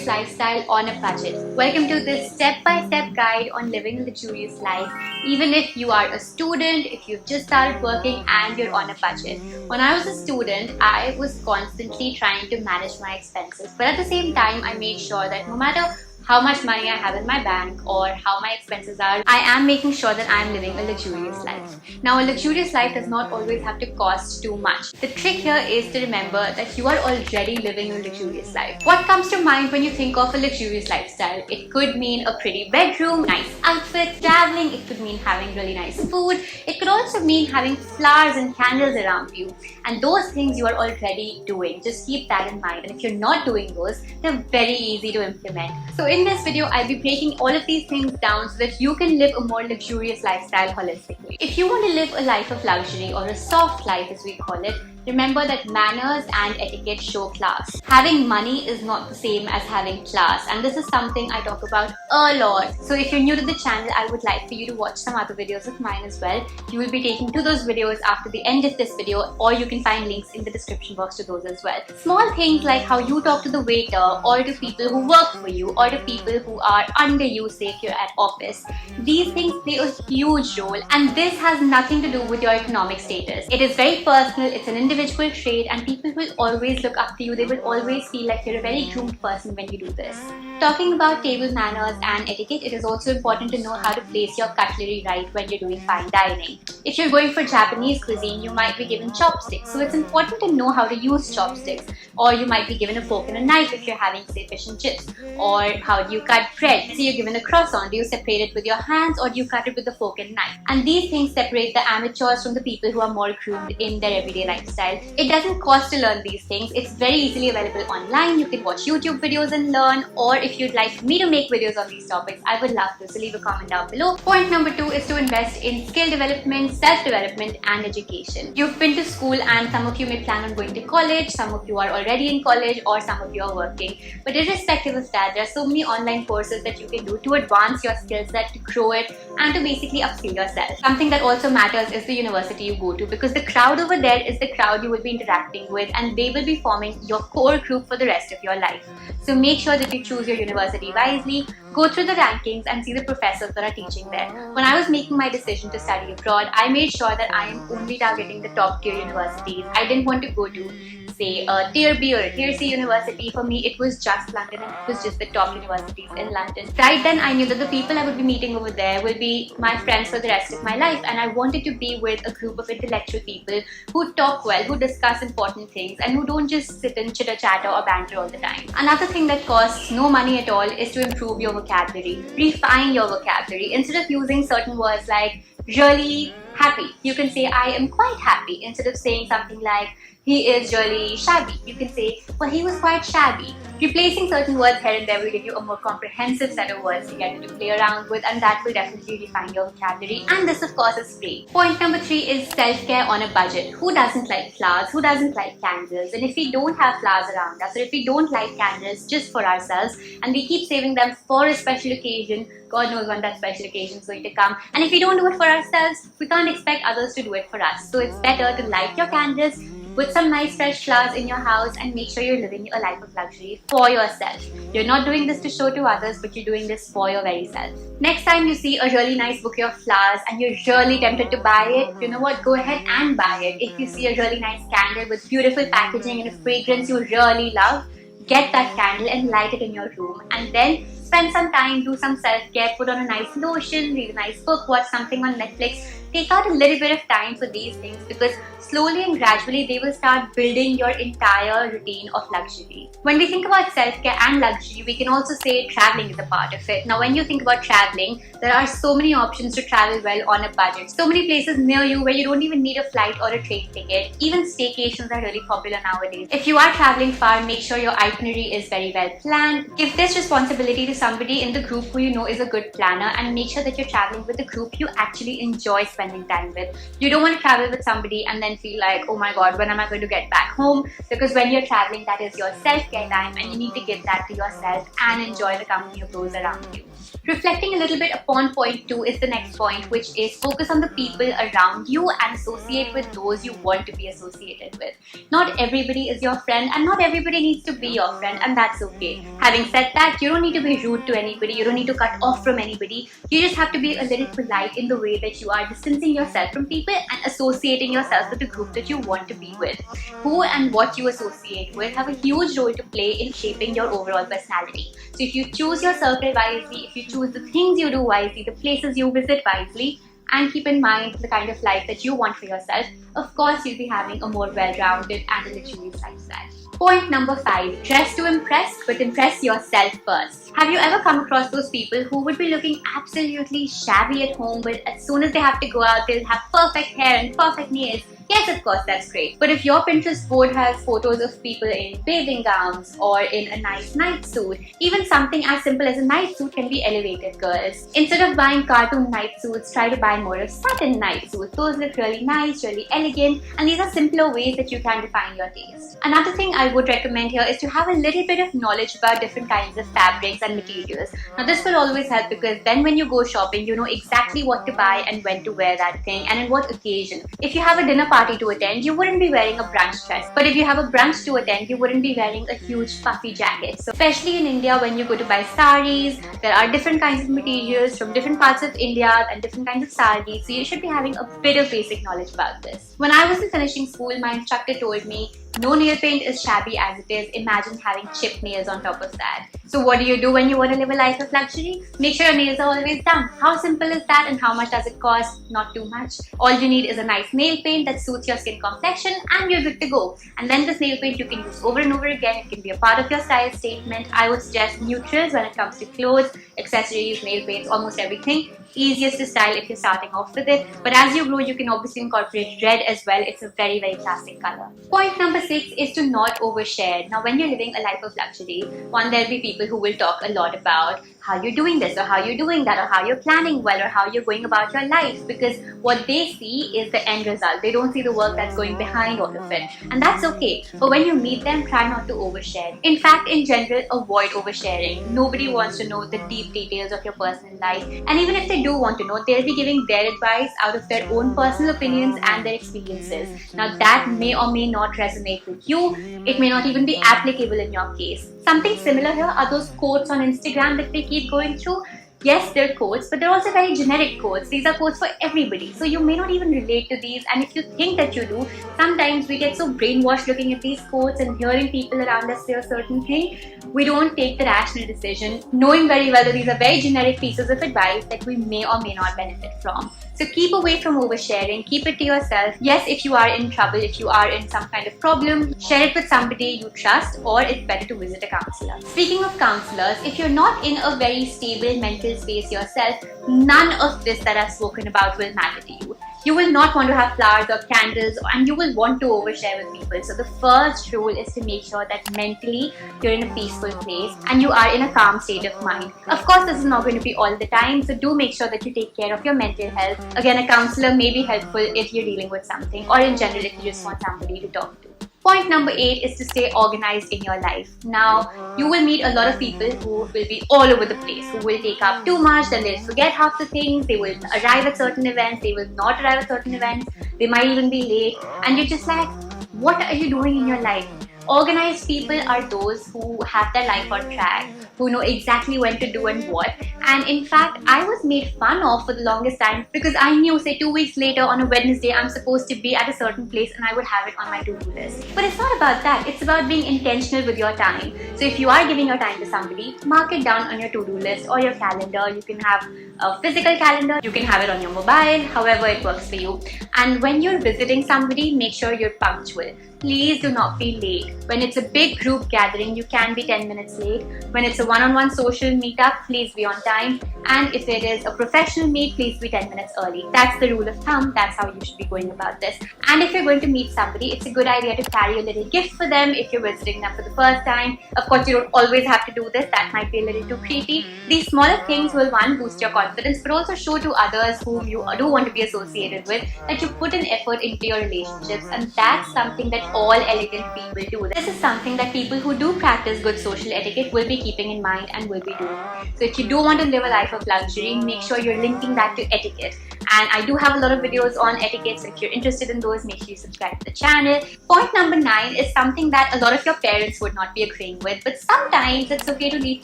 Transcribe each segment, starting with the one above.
luxurious lifestyle on a budget. Welcome to this step-by-step guide on living a luxurious life, even if you are a student, if you've just started working and you're on a budget. When I was a student, I was constantly trying to manage my expenses, but at the same time, I made sure that no matter how much money I have in my bank or how my expenses are, I am making sure that I am living a luxurious life. Now, a luxurious life does not always have to cost too much. The trick here is to remember that you are already living a luxurious life. What comes to mind when you think of a luxurious lifestyle? It could mean a pretty bedroom, nice outfits, traveling, it could mean having really nice food, it could also mean having flowers and candles around you. And those things you are already doing. Just keep that in mind. And if you're not doing those, they're very easy to implement. So in this video, I'll be breaking all of these things down so that you can live a more luxurious lifestyle holistically. If you want to live a life of luxury, or a soft life as we call it, remember that manners and etiquette show class. Having money is not the same as having class, and this is something I talk about a lot. So if you're new to the channel, I would like for you to watch some other videos of mine as well. You will be taken to those videos after the end of this video, or you can find links in the description box to those as well. Small things like how you talk to the waiter, or to people who work for you, or to people who are under you, say if you're at office. These things play a huge role, and this has nothing to do with your economic status. It is very personal, it's an individual trait, and people will always look up to you. They will always feel like you're a very groomed person when you do this. Talking about table manners and etiquette, it is also important to know how to place your cutlery right when you're doing fine dining. If you're going for Japanese cuisine, you might be given chopsticks, so it's important to know how to use chopsticks. Or you might be given a fork and a knife if you're having, say, fish and chips. Or how do you cut bread? So you're given a croissant, do you separate it with your hands or do you cut it with a fork and knife? And these things separate the amateurs from the people who are more groomed in their everyday lifestyle. It doesn't cost to learn these things. It's very easily available online. You can watch YouTube videos and learn, or if you'd like me to make videos on these topics, I would love to, so leave a comment down below. Point number 2 is to invest in skill development, self-development and education. You've been to school and some of you may plan on going to college, some of you are already in college, or some of you are working. But irrespective of that, there are so many online courses that you can do to advance your skill set, to grow it, and to basically upskill yourself. Something that also matters is the university you go to, because the crowd over there is the crowd you will be interacting with, and they will be forming your core group for the rest of your life. So make sure that you choose your university wisely, go through the rankings and see the professors that are teaching there. When I was making my decision to study abroad, I made sure that I am only targeting the top tier universities. I didn't want to go to, say, a tier B or a tier C university. For me, it was just London, and it was just the top universities in London. Right then, I knew that the people I would be meeting over there will be my friends for the rest of my life, and I wanted to be with a group of intellectual people who talk well, who discuss important things, and who don't just sit and chitter-chatter or banter all the time. Another thing that costs no money at all is to improve your vocabulary. Refine your vocabulary. Instead of using certain words like really happy, you can say I am quite happy. Instead of saying something like he is really shabby, you can say, well, he was quite shabby. Replacing certain words here and there will give you a more comprehensive set of words to get to play around with, and that will definitely refine your vocabulary. And this, of course, is free. Point number 3 is self-care on a budget. Who doesn't like flowers? Who doesn't like candles? And if we don't have flowers around us, or if we don't light candles just for ourselves, and we keep saving them for a special occasion, God knows when that special occasion is going to come. And if we don't do it for ourselves, we can't expect others to do it for us. So it's better to light your candles, put some nice fresh flowers in your house, and make sure you're living a life of luxury for yourself. You're not doing this to show to others, but you're doing this for your very self. Next time you see a really nice bouquet of flowers and you're really tempted to buy it, you know what? Go ahead and buy it. If you see a really nice candle with beautiful packaging and a fragrance you really love, get that candle and light it in your room, and then spend some time, do some self-care, put on a nice lotion, read a nice book, watch something on Netflix. Take out a little bit of time for these things, because slowly and gradually they will start building your entire routine of luxury. When we think about self-care and luxury, we can also say traveling is a part of it. Now, when you think about traveling, there are so many options to travel well on a budget. So many places near you where you don't even need a flight or a train ticket. Even staycations are really popular nowadays. If you are traveling far, make sure your itinerary is very well planned. Give this responsibility to somebody in the group who you know is a good planner, and make sure that you're traveling with a group you actually enjoy spending time with. You don't want to travel with somebody and then feel like, oh my god, when am I going to get back home? Because when you're traveling, that is your self-care time, and you need to give that to yourself and enjoy the company of those around you. Reflecting a little bit upon point 2 is the next point, which is focus on the people around you and associate with those you want to be associated with. Not everybody is your friend and not everybody needs to be your friend, and that's okay. Having said that, you don't need to be rude to anybody, you don't need to cut off from anybody. You just have to be a little polite in the way that you are distancing yourself from people and associating yourself with the group that you want to be with. Who and what you associate with have a huge role to play in shaping your overall personality. So if you choose your circle wisely, if you choose the things you do wisely, the places you visit wisely, and keep in mind the kind of life that you want for yourself, of course you'll be having a more well-rounded and a luxurious lifestyle. Point number 5, dress to impress, but impress yourself first. Have you ever come across those people who would be looking absolutely shabby at home, but as soon as they have to go out, they'll have perfect hair and perfect nails? Yes, of course, that's great. But if your Pinterest board has photos of people in bathing gowns or in a nice night suit, even something as simple as a night suit can be elevated, girls. Instead of buying cartoon night suits, try to buy more of satin night suits. Those look really nice, really elegant, and these are simpler ways that you can define your taste. Another thing I would recommend here is to have a little bit of knowledge about different kinds of fabrics and materials. Now this will always help, because then when you go shopping, you know exactly what to buy and when to wear that thing and in what occasion. If you have a dinner party to attend, you wouldn't be wearing a brunch dress. But if you have a brunch to attend, you wouldn't be wearing a huge puffy jacket. So especially in India, when you go to buy saris, there are different kinds of materials from different parts of India and different kinds of saris. So you should be having a bit of basic knowledge about this. When I was in finishing school, my instructor told me, no nail paint is shabby as it is. Imagine having chipped nails on top of that. So what do you do when you want to live a life of luxury? Make sure your nails are always done. How simple is that, and how much does it cost? Not too much. All you need is a nice nail paint that suits your skin complexion and you're good to go. And then this nail paint you can use over and over again. It can be a part of your style statement. I would suggest neutrals when it comes to clothes, accessories, nail paints, almost everything. Easiest to style if you're starting off with it, but as you grow you can obviously incorporate red as well. It's a very classic color. Point number 6 is to not overshare. Now when you're living a life of luxury, there'll be people who will talk a lot about how you're doing this or how you're doing that or how you're planning well or how you're going about your life, because what they see is the end result. They don't see the work that's going behind all of it, and that's okay. But when you meet them, try not to overshare. In fact, in general, avoid oversharing. Nobody wants to know the deep details of your personal life, and even if they do want to know, they'll be giving their advice out of their own personal opinions and their experiences. Now that may or may not resonate with you. It may not even be applicable in your case. Something similar here are those quotes on Instagram that we keep going through. Yes, they're quotes, but they're also very generic quotes. These are quotes for everybody. So you may not even relate to these, and if you think that you do, sometimes we get so brainwashed looking at these quotes and hearing people around us say a certain thing, we don't take the rational decision, knowing very well that these are very generic pieces of advice that we may or may not benefit from. So keep away from oversharing, keep it to yourself. Yes, if you are in trouble, if you are in some kind of problem, share it with somebody you trust, or it's better to visit a counselor. Speaking of counselors, if you're not in a very stable mental space yourself, none of this that I've spoken about will matter to you. You will not want to have flowers or candles, and you will want to overshare with people. So the first rule is to make sure that mentally you're in a peaceful place and you are in a calm state of mind. Of course, this is not going to be all the time, so do make sure that you take care of your mental health. Again, a counselor may be helpful if you're dealing with something, or in general if you just want somebody to talk to. Point number 8 is to stay organized in your life. Now, you will meet a lot of people who will be all over the place, who will take up too much, then they'll forget half the things, they will arrive at certain events, they will not arrive at certain events, they might even be late, and you're just like, what are you doing in your life? Organized people are those who have their life on track, who know exactly when to do and what. And in fact, I was made fun of for the longest time because I knew, say 2 weeks later on a Wednesday, I'm supposed to be at a certain place and I would have it on my to-do list. But it's not about that, it's about being intentional with your time. So if you are giving your time to somebody, mark it down on your to-do list or your calendar. You can have a physical calendar, you can have it on your mobile, however it works for you. And when you're visiting somebody, make sure you're punctual. Please do not be late. When it's a big group gathering, you can be 10 minutes late. When it's a one-on-one social meetup, please be on time. And if it is a professional meet, please be 10 minutes early. That's the rule of thumb. That's how you should be going about this. And if you're going to meet somebody, it's a good idea to carry a little gift for them if you're visiting them for the first time. Of course, you don't always have to do this. That might be a little too creepy. These smaller things will, one, boost your confidence, but also show to others whom you do want to be associated with that you put an effort into your relationships, and that's something that all elegant people do. This is something that people who do practice good social etiquette will be keeping in mind and will be doing. So if you do want to live a life of luxury, make sure you're linking that to etiquette. And I do have a lot of videos on etiquette, so if you're interested in those, make sure you subscribe to the channel. Point number 9 is something that a lot of your parents would not be agreeing with, but sometimes it's okay to leave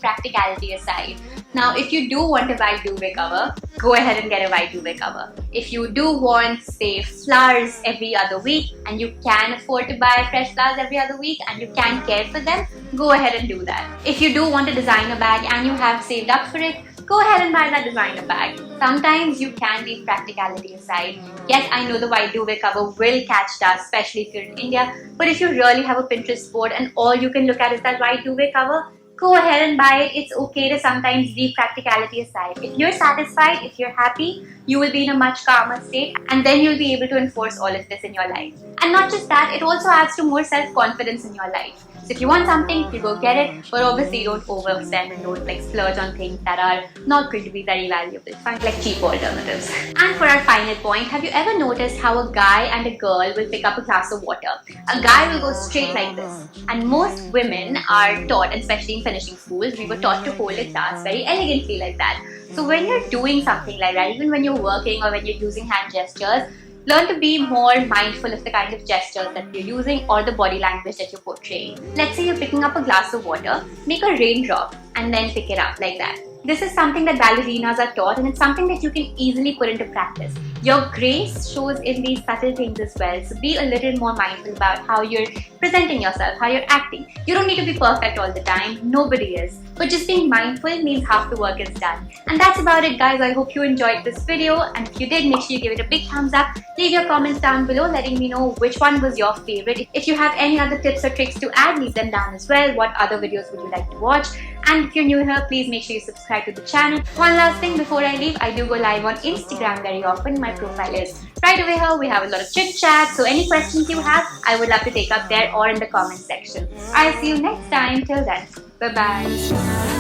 practicality aside. Now, if you do want a white duvet cover, go ahead and get a white duvet cover. If you do want, say, flowers every other week, and you can afford to buy fresh flowers every other week, and you can care for them, go ahead and do that. If you do want a designer bag and you have saved up for it, go ahead and buy that designer bag. Sometimes you can leave practicality aside. Yes, I know the white duvet cover will catch dust, especially if you're in India, but if you really have a Pinterest board and all you can look at is that white duvet cover, go ahead and buy it. It's okay to sometimes leave practicality aside. If you're satisfied, if you're happy, you will be in a much calmer state, and then you'll be able to enforce all of this in your life. And not just that, it also adds to more self-confidence in your life. So if you want something, you go get it, but obviously don't overspend and don't splurge on things that are not going to be very valuable. Find cheap alternatives. And for our final point, have you ever noticed how a guy and a girl will pick up a glass of water? A guy will go straight like this. And most women are taught, especially in finishing schools, we were taught to hold a glass very elegantly like that. So when you're doing something like that, even when you're working or when you're using hand gestures, learn to be more mindful of the kind of gestures that you're using or the body language that you're portraying. Let's say you're picking up a glass of water, make a raindrop and then pick it up like that. This is something that ballerinas are taught, and it's something that you can easily put into practice. Your grace shows in these subtle things as well, so be a little more mindful about how you're presenting yourself, how you're acting. You don't need to be perfect all the time, nobody is. But just being mindful means half the work is done. And that's about it, guys. I hope you enjoyed this video, and if you did, make sure you give it a big thumbs up. Leave your comments down below letting me know which one was your favorite. If you have any other tips or tricks to add, leave them down as well. What other videos would you like to watch? And if you're new here, please make sure you subscribe to the channel. One last thing before I leave, I do go live on Instagram very often. My profile is right over here. We have a lot of chit chat, so any questions you have, I would love to take up there or in the comment section. I'll see you next time. Till then, bye bye.